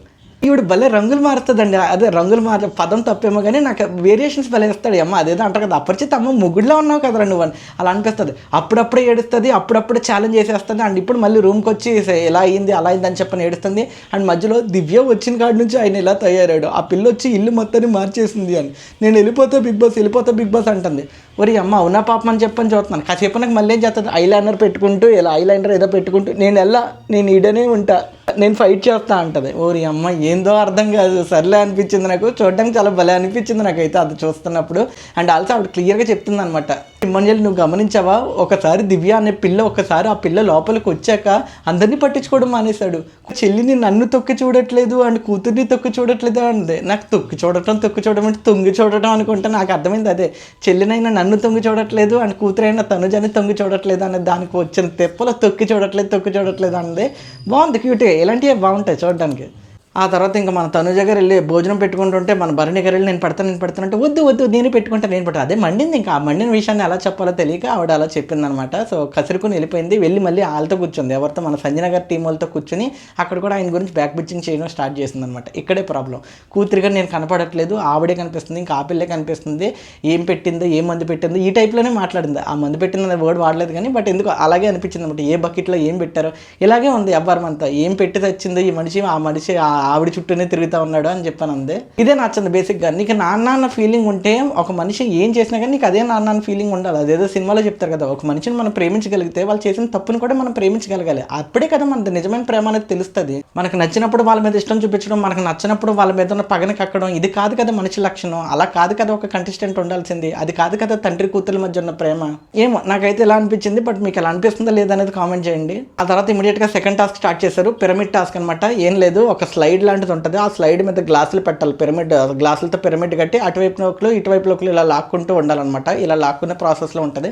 ఈవిడ భలే రంగులు మారుతుందండి. అదే రంగులు మారే పదం తప్పేమో కానీ నాకు వేరియేషన్స్ భలే ఇస్తాడు. అమ్మ అదేదో అంటారు కదా, అప్పరిచిత అమ్మ ముగ్గుడులో ఉన్నావు కదరా నువ్వు అని అలా అనిపిస్తుంది. అప్పుడప్పుడే ఏడుస్తుంది, అప్పుడప్పుడు ఛాలెంజ్ చేసేస్తుంది. అండ్ ఇప్పుడు మళ్ళీ రూమ్కి వచ్చి ఎలా అయింది అలా అయింది అని చెప్పని ఏడుస్తుంది. అండ్ మధ్యలో దివ్య వచ్చిన కాడి నుంచి ఆయన ఇలా తయారాడు, ఆ పిల్ల వచ్చి ఇల్లు మొత్తాన్ని మార్చేసింది అని, నేను వెళ్ళిపోతా బిగ్ బాస్ అంటుంది. ఒరి అమ్మ అవునా పాపం అని చెప్పని చూస్తున్నాను. కాసేపు నాకు మళ్ళీ ఏం చేస్తుంది, ఐలైనర్ పెట్టుకుంటూ ఇలా ఐలైనర్ ఏదో పెట్టుకుంటూ నేను ఈడనే ఉంటా, నేను ఫైట్ చేస్తా అంటది. ఓరి అమ్మ ఏందో అర్థం కాదు, సర్లే అనిపించింది నాకు. చూడడానికి చాలా భలే అనిపించింది నాకైతే అది చూస్తున్నప్పుడు. అండ్ ఆల్సో ఆవిడ క్లియర్గా చెప్తుంది అనమాట, ఇమ్మన్యలు నువ్వు గమనించావా, ఒకసారి దివ్య అనే పిల్ల ఒకసారి ఆ పిల్ల లోపలికి వచ్చాక అందరినీ పట్టించుకోవడం మానేశాడు. చెల్లిని నన్ను తొక్కి చూడట్లేదు అండ్ కూతుర్ని తొక్కి చూడట్లేదు అంది. నాకు తొక్కి చూడటం అంటే తొంగి చూడటం అనుకుంటే నాకు అర్థమైంది అదే. చెల్లినైనా నన్ను తొంగి చూడట్లేదు అండ్ కూతురైనా తనుజని తొంగి చూడట్లేదు అనే దానికి వచ్చిన తెప్పలో తొక్కి చూడట్లేదు అన్నది బాగుంది, క్యూట్గా. ఇలాంటివి బాగుంటాయి చూడడానికి. ఆ తర్వాత ఇంకా మన తనుజ గారు వెళ్ళి భోజనం పెట్టుకుంటుంటే మన భరణి గారు వెళ్ళి నేను పెడతానంటే వద్దు నేను పెట్టుకుంటాను. అదే మండింది. ఇంకా ఆ మండిన విషయాన్ని ఎలా చెప్పాలో తెలియక ఆవిడ అలా చెప్పిందనమాట. సో కసురుకుని వెళ్ళిపోయింది. వెళ్ళి మళ్ళీ వాళ్ళతో కూర్చుంది, ఎవరితో మన సంజన గారి టీం వాళ్ళతో కూర్చొని అక్కడ కూడా ఆయన గురించి బ్యాక్ బిచ్చింగ్ చేయడం స్టార్ట్ చేసింది అనమాట. ఇక్కడే ప్రాబ్లం. కూతురిగా నేను కనపడట్లేదు, ఆవిడే కనిపిస్తుంది, ఇంకా ఆ పిల్లే కనిపిస్తుంది, ఏం పెట్టిందో ఏ మందు పెట్టిందో ఈ టైప్లోనే మాట్లాడింది. ఆ మందు పెట్టింది వర్డ్ వాడలేదు కానీ బట్ ఎందుకు అలాగే అనిపించింది అనమాట. ఏ బకెట్లో ఏం పెట్టారో ఇలాగే ఉంది. ఎవ్వరం అంతా ఏం పెట్టి తెచ్చిందో ఈ మనిషి, ఆ మనిషి ఆవిడ చుట్టూనే తిరుగుతూ ఉన్నాడు అని చెప్పాను అందే. ఇదే నచ్చింది బేసిక్గా. నీకు నాన్న ఫీలింగ్ ఉంటే ఒక మనిషి ఏం చేసినా కానీ నీకు అదే నాన్న ఫీలింగ్ ఉండాలి. అదేదో సినిమాలో చెప్తారు కదా, ఒక మనిషిని మనం ప్రేమించగలిగితే వాళ్ళు చేసిన తప్పును కూడా మనం ప్రేమించగలగాలి. అప్పుడే కదా మనది నిజమైన ప్రేమ అనేది తెలుస్తుంది. మనకు నచ్చినప్పుడు వాళ్ళ మీద ఇష్టం చూపించడం, మనకు నచ్చినప్పుడు వాళ్ళ మీద ఉన్న పగని కక్కడం, ఇది కాదు కదా మనిషి లక్షణం. అలా కాదు కదా ఒక కంటెస్టెంట్ ఉండాల్సింది. అది కాదు కదా తండ్రి కూతుర్ల మధ్య ఉన్న ప్రేమ. ఏమో నాకైతే ఎలా అనిపించింది. బట్ మీకు ఎలా అనిపిస్తుందో లేదనేది కామెంట్ చేయండి. ఆ తర్వాత ఇమీడియట్గా సెకండ్ టాస్క్ స్టార్ట్ చేశారు, పిరమిడ్ టాస్క్ అనమాట. ఏం లేదు, ఒక స్లైడ్ స్లైడ్ లాంటిది ఉంటుంది. ఆ స్లైడ్ మీద గ్లాసులు పెట్టాలి, గ్లాసులతో పిరమిడ్ కట్టి అటువైపు ఒకరు ఇటువైపు ఒకరు ఇలా లాక్కుంటూ ఉండాలన్నమాట. ఇలా లాక్కునే ప్రాసెస్లో ఉంటుంది.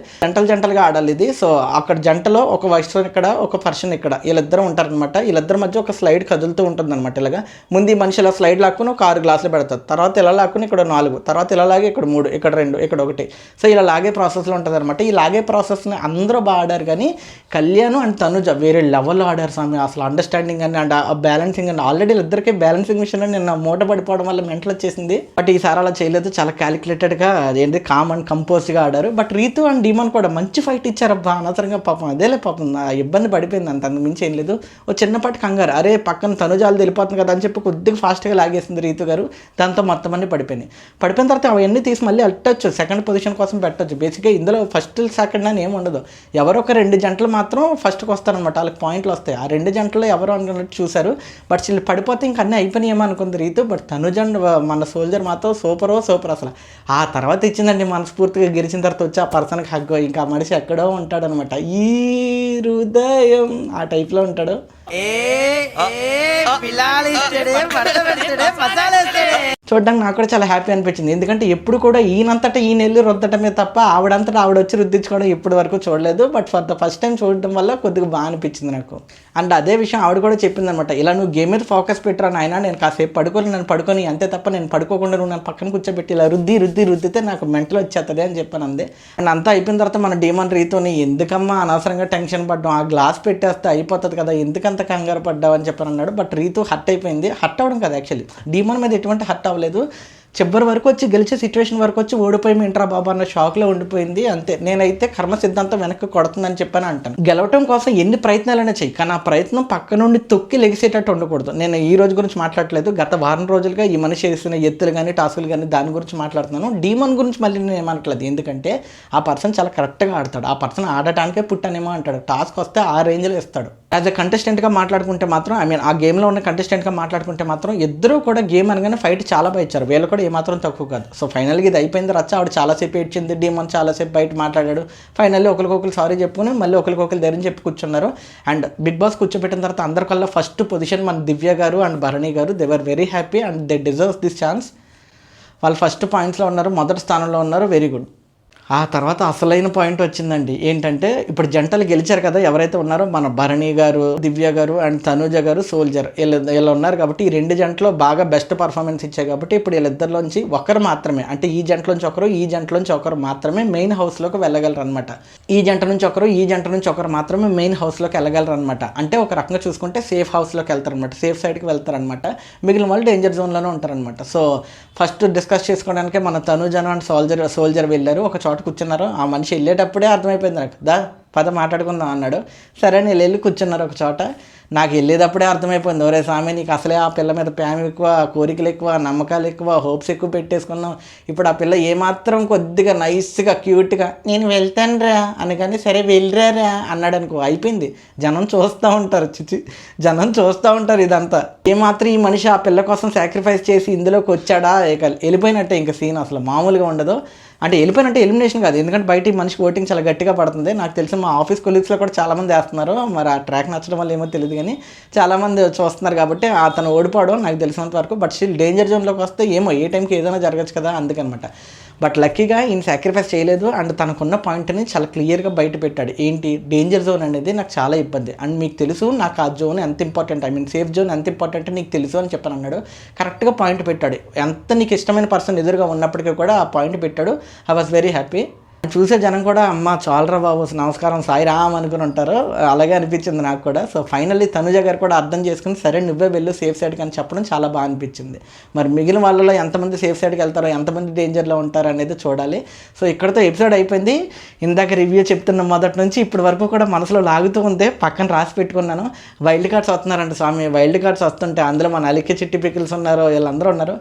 జంటలుగా ఆడాలి ఇది. సో అక్కడ జంటలో ఒక పర్సన్ ఇక్కడ, ఒక పర్సన్ ఇక్కడ, వీళ్ళిద్దరూ ఉంటారనమాట. వీళ్ళిద్దరి మధ్య ఒక స్లైడ్ కదులుతూ ఉంటుంది అనమాట. ఇలాగా ముందు ఈ మనిషి ఇలా స్లైడ్ లాక్కుని ఒక 6 గ్లాసులు పెడతారు. తర్వాత ఇలా లాక్కుని ఇక్కడ 4, తర్వాత ఇలా లాగే ఇక్కడ 3, ఇక్కడ 2, ఇక్కడ 1. సో ఇలా లాగే ప్రాసెస్లో ఉంటుంది అనమాట. ఈ లాగే ప్రాసెస్ని అందరూ బాగా ఆడారు, కానీ కళ్యాణ్ అండ్ తనుజ వేరే లెవెల్లో ఆడారు స్వామి. అసలు అండర్స్టాండింగ్ అని అండ్ ఆ బ్యాలెన్సింగ్ అండ్ ఆల్రెడీ ఇద్దరికీ బ్యాలెన్సింగ్ విషయంలో నిన్న మూట పడిపోవడం వల్ల మెంటల్ వచ్చేసింది. బట్ ఈసారి అలా చేయలేదు, చాలా క్యాలిక్యులేటెడ్గా ఏంటి కామ్ అండ్ కంపోజ్గా ఆడారు. బట్ రీతు అండ్ డీమన్ కూడా మంచి ఫైట్ ఇచ్చారబ్బా. అనవసరంగా పాపం అదేలే పాపం ఇబ్బంది పడిపోయింది, అంత మించి ఏం లేదు. ఓ చిన్నపాటి కంగారు, అరే పక్కన తనుజాలు వెళ్ళిపోతుంది కదా అని చెప్పి కొద్దిగా ఫాస్ట్గా లాగేసింది రీతు గారు. దాంతో మొత్తం అన్ని పడిపోయిన తర్వాత అవన్నీ తీసి మళ్ళీ అట్టచ్చు, సెకండ్ పొజిషన్ కోసం పెట్టచ్చు. బేసిక్గా ఇందులో ఫస్ట్ సెకండ్ అని ఏమి ఉండదు. ఎవరో ఒక 2 జంటలు మాత్రం ఫస్ట్కి వస్తారనమాట, వాళ్ళకి పాయింట్లు వస్తాయి. ఆ 2 జంటలు ఎవరు అన్నట్టు చూశారు. బట్ వీళ్ళు పడిపోతే ఇంక అన్నీ అయిపోయినాయేమో అనుకుంది రీతు. బట్ తనుజ అండ్ మన సోల్జర్ మాత్రం సూపర్ అసలు. ఆ తర్వాత ఇచ్చిందండి మనస్ఫూర్తిగా గెలిచిన తర్వాత వచ్చి ఆ పర్సన్కి హగ్గు. ఇంకా ఆ మనిషి ఎక్కడో ఉంటాడనమాట, ఈ హృదయం ఆ టైప్లో ఉంటాడు. చూడడానికి నాకు కూడా చాలా హ్యాపీ అనిపించింది. ఎందుకంటే ఎప్పుడు కూడా ఈయనంతటా ఈయన వెళ్ళి రుద్దటమే తప్ప ఆవిడంతటా ఆవిడ వచ్చి రుద్దించుకోవడం ఇప్పటి వరకు చూడలేదు. But for the first time చూడటం వల్ల కొద్దిగా బాగా అనిపించింది నాకు. అండ్ అదే విషయం ఆవిడ కూడా చెప్పింది అనమాట, ఇలా నువ్వు గేమ్ మీద ఫోకస్ పెట్టరా నాయన, నేను కాసేపు పడుకొని అంతే తప్ప నేను పడుకోకుండా నువ్వు నన్ను పక్కన కూర్చోబెట్టి ఇలా రుద్దితే నాకు మెంటల్ వచ్చేస్తుంది అని చెప్పాను అందే. అండ్ అంతా అయిపోయిన తర్వాత మన డీమన్ రీతోని ఎందుకమ్మా అనవసరంగా టెన్షన్ పడ్డాం, ఆ గ్లాస్ పెట్టేస్తే అయిపోతుంది కదా, ఎందుకంత కంగారు పడ్డావు అని చెప్పని అన్నాడు. బట్ రీతు హర్ట్ అయిపోయింది. హర్ట్ అవ్వడం కదా యాక్చువల్లీ, డీమన్ మీద ఎటువంటి హర్ట్ అవ్వలేదు. చివరి వరకు వచ్చి గెలిచే సిచ్యువేషన్ వరకు వచ్చి ఓడిపోయి ఇంట్రా బాబా అన్న షాక్లో ఉండిపోయింది అంతే. నేనైతే కర్మ సిద్ధాంతం వెనక్కి కొడుతుందని చెప్పని అంటాను. గెలవటం కోసం ఎన్ని ప్రయత్నాలైనా చెయ్యి, కానీ ఆ ప్రయత్నం పక్క నుండి తొక్కి లెగిసేటట్టు ఉండకూడదు. నేను ఈ రోజు గురించి మాట్లాడలేదు, గత వారం రోజులుగా ఈ మనిషి చేసిన ఎత్తులు కానీ టాస్కులు కానీ దాని గురించి మాట్లాడుతున్నాను. డీమన్ గురించి మళ్ళీ నేను ఏమనట్లేదు, ఎందుకంటే ఆ పర్సన్ చాలా కరెక్ట్గా ఆడతాడు. ఆ పర్సన్ ఆడటానికే పుట్టానేమో అంటాడు. టాస్క్ వస్తే ఆ రేంజ్లో ఇస్తాడు. యాజ్ ఎ కంటెస్టెంట్గా మాట్లాడుకుంటే మాత్రం, ఆ గేమ్లో ఉన్న కంటెస్టెంట్గా మాట్లాడుకుంటే మాత్రం ఇద్దరూ కూడా గేమ్ అనగానే ఫైట్ చాలా బాగా ఇచ్చారు. వీళ్ళు కూడా ఏమాత్రం తక్కువ కాదు. సో ఫైనల్గా ఇది అయిపోయింది రచ్చ. ఆవిడ చాలాసేపు ఏడ్చింది, డీమన్ చాలాసేపు బయట మాట్లాడాడు. ఫైనల్లీ ఒకరికొకరు సారీ చెప్పుకుని మళ్ళీ ఒకరికొకరు ధైర్యం చెప్పి కూర్చున్నారు. అండ్ బిగ్ బాస్ కూర్చోబెట్టిన తర్వాత అందరికల్లా ఫస్ట్ పొజిషన్ మన దివ్య గారు and Bharani garu. They were very happy and they deserves this chance. వాళ్ళు ఫస్ట్ పాయింట్స్లో ఉన్నారు, మొదటి స్థానంలో ఉన్నారు. Very good. ఆ తర్వాత అసలైన పాయింట్ వచ్చిందండి. ఏంటంటే ఇప్పుడు జంటలు గెలిచారు కదా, ఎవరైతే ఉన్నారో మన భరణి గారు, దివ్య గారు అండ్ తనుజ గారు, సోల్జర్ వీళ్ళు ఉన్నారు కాబట్టి ఈ 2 జంటలో బాగా బెస్ట్ పర్ఫార్మెన్స్ ఇచ్చాయి కాబట్టి ఇప్పుడు వీళ్ళిద్దరిలోంచి ఒకరు మాత్రమే, అంటే ఈ జంటలోంచి ఒకరు, ఈ జంటలోంచి ఒకరు మాత్రమే మెయిన్ హౌస్లోకి వెళ్ళగలరు అనమాట. ఈ జంట నుంచి ఒకరు, ఈ జంట నుంచి ఒకరు మాత్రమే మెయిన్ హౌస్లోకి వెళ్ళగలరు అనమాట. అంటే ఒక రకంగా చూసుకుంటే సేఫ్ హౌస్లోకి వెళ్తారనమాట, సేఫ్ సైడ్కి వెళ్తారనమాట. మిగిలిన వాళ్ళు డేంజర్ జోన్లోనే ఉంటారనమాట. సో ఫస్ట్ డిస్కస్ చేసుకోవడానికి మన తనుజను అండ్ సోల్జర్ వెళ్ళారు. ఒక చోట కూర్చున్నారు. ఆ మనిషి వెళ్ళేటప్పుడే అర్థమైపోయింది నాకు, పద మాట్లాడుకుందాం అన్నాడు. సరే నేను వెళ్ళి కూర్చున్నారు ఒక చోట. నాకు వెళ్ళేటప్పుడే అర్థమైపోయింది, ఒరే స్వామి నీకు అసలే ఆ పిల్ల మీద ప్రేమ ఎక్కువ, కోరికలు ఎక్కువ, నమ్మకాలు ఎక్కువ, హోప్స్ ఎక్కువ పెట్టేసుకున్నాం. ఇప్పుడు ఆ పిల్ల ఏమాత్రం కొద్దిగా నైస్గా క్యూట్గా నేను వెళ్తాను రా అని కానీ సరే వెళ్ళరారా అన్నాడు అనుకో, అయిపోయింది. జనం చూస్తూ ఉంటారు ఇదంతా. ఏమాత్రం ఈ మనిషి ఆ పిల్ల కోసం సాక్రిఫైస్ చేసి ఇందులోకి వచ్చాడా, వెళ్ళిపోయినట్టే ఇంకా సీన్ అసలు మామూలుగా ఉండదు. అంటే వెళ్ళిపోయినట్టే ఎలిమినేషన్ కాదు, ఎందుకంటే బయట ఈ మనిషికి ఓటింగ్ చాలా గట్టిగా పడుతుంది. నాకు తెలిసి మా ఆఫీస్ కొలీగ్స్లో కూడా చాలామంది వేస్తున్నారు. మరి ఆ ట్రాక్ నచ్చడం వల్ల ఏమో తెలియదు, కానీ చాలామంది చూస్తున్నారు కాబట్టి అతను ఓడిపోవడం నాకు తెలిసినంత వరకు. బట్ స్టిల్ డేంజర్ జోన్లోకి వస్తే ఏమో ఏ టైంకి ఏదైనా జరగచ్చు కదా, అందుకనమాట. బట్ లక్కీగా ఈయన సాక్రిఫైస్ చేయలేదు అండ్ తనకున్న పాయింట్ని చాలా క్లియర్గా బయట పెట్టాడు. ఏంటి, డేంజర్ జోన్ అనేది నాకు చాలా ఇబ్బంది అండ్ మీకు తెలుసు నాకు ఆ జోన్ ఎంత ఇంపార్టెంట్, సేఫ్ జోన్ ఎంత ఇంపార్టెంట్ నీకు తెలుసు అని చెప్పని అన్నాడు. కరెక్ట్గా పాయింట్ పెట్టాడు. ఎంత నీకు ఇష్టమైన పర్సన్ ఎదురుగా ఉన్నప్పటికీ కూడా ఆ పాయింట్ పెట్టాడు. I was very happy. చూసే జనం కూడా అమ్మ చాలరా బాబు నమస్కారం సాయి రామ్ అనుకుని ఉంటారు, అలాగే అనిపించింది నాకు కూడా. సో ఫైనల్లీ తనుజ గారు కూడా అర్థం చేసుకుని సరే నువ్వే వెళ్ళు సేఫ్ సైడ్కి అని చెప్పడం చాలా బాగా అనిపించింది. మరి మిగిలిన వాళ్ళలో ఎంతమంది సేఫ్ సైడ్కి వెళ్తారో, ఎంతమంది డేంజర్లో ఉంటారో అనేది చూడాలి. సో ఇక్కడతో ఎపిసోడ్ అయిపోయింది. ఇందాక రివ్యూ చెప్తున్న మొదటి నుంచి ఇప్పటి వరకు కూడా మనసులో లాగుతూ ఉంది, పక్కన రాసి పెట్టుకున్నాను. వైల్డ్ కార్డ్స్ వస్తున్నారంట స్వామి. వైల్డ్ కార్డ్స్ వస్తుంటే అందులో మన అలికే చిట్టి పికిల్స్ ఉన్నారు, వీళ్ళందరూ ఉన్నారు.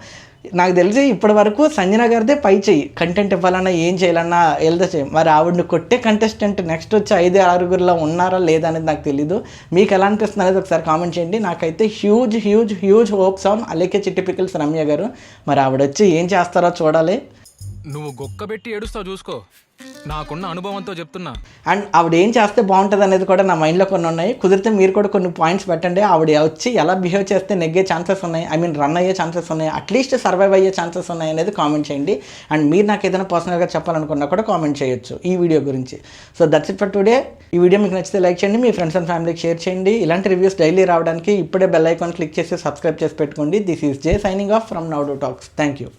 నాకు తెలిసి ఇప్పటి వరకు సంజన గారిదే పై చెయ్యి, కంటెంట్ ఇవ్వాలన్నా ఏం చేయాలన్నా వెళ్తే చెయ్యి. మరి ఆవిడని కొట్టే కంటెస్టెంట్ నెక్స్ట్ వచ్చి 5-6 ఉన్నారా లేదా అనేది నాకు తెలీదు. మీకు ఎలా అనిపిస్తుంది అనేది ఒకసారి కామెంట్ చేయండి. నాకైతే హ్యూజ్ హోప్స్ ఆన్ అలికే చిట్టి పికిల్స్ రమ్య గారు. మరి ఆవిడ వచ్చి ఏం చేస్తారో చూడాలి. నువ్వు గొక్కబెట్టి ఏడుస్తావు చూసుకో. నాకున్న అనుభవంతో చెప్తున్నా. అండ్ ఆవిడ ఏం చేస్తే బాగుంటుంది అనేది కూడా నా మైండ్లో కొన్ని ఉన్నాయి. కుదిరితే మీరు కూడా కొన్ని పాయింట్స్ పెట్టండి. ఆవిడ వచ్చి ఎలా బిహేవ్ చేస్తే నెగ్గే ఛాన్సెస్ ఉన్నాయి, రన్ అయ్యే ఛాన్సెస్ ఉన్నాయి, అట్లీస్ట్ సర్వైవ్ అయ్యే ఛాన్సెస్ ఉన్నాయి అనేది కామెంట్ చేయండి. అండ్ మీరు నాకు ఏదైనా పర్సనల్గా చెప్పాలనుకున్నా కూడా కామెంట్ చేయొచ్చు ఈ వీడియో గురించి. So that's it for today. ఈ వీడియో మీకు నచ్చితే లైక్ చేయండి, మీ ఫ్రెండ్స్ అండ్ ఫ్యామిలీకి షేర్ చేయండి. ఇలాంటి రివ్యూస్ డైలీ రావడానికి ఇప్పుడే బెల్ ఐకాన్ క్లిక్ చేసి సబ్స్క్రైబ్ చేసి పెట్టుకోండి. This is J signing off from now to talks. Thank you.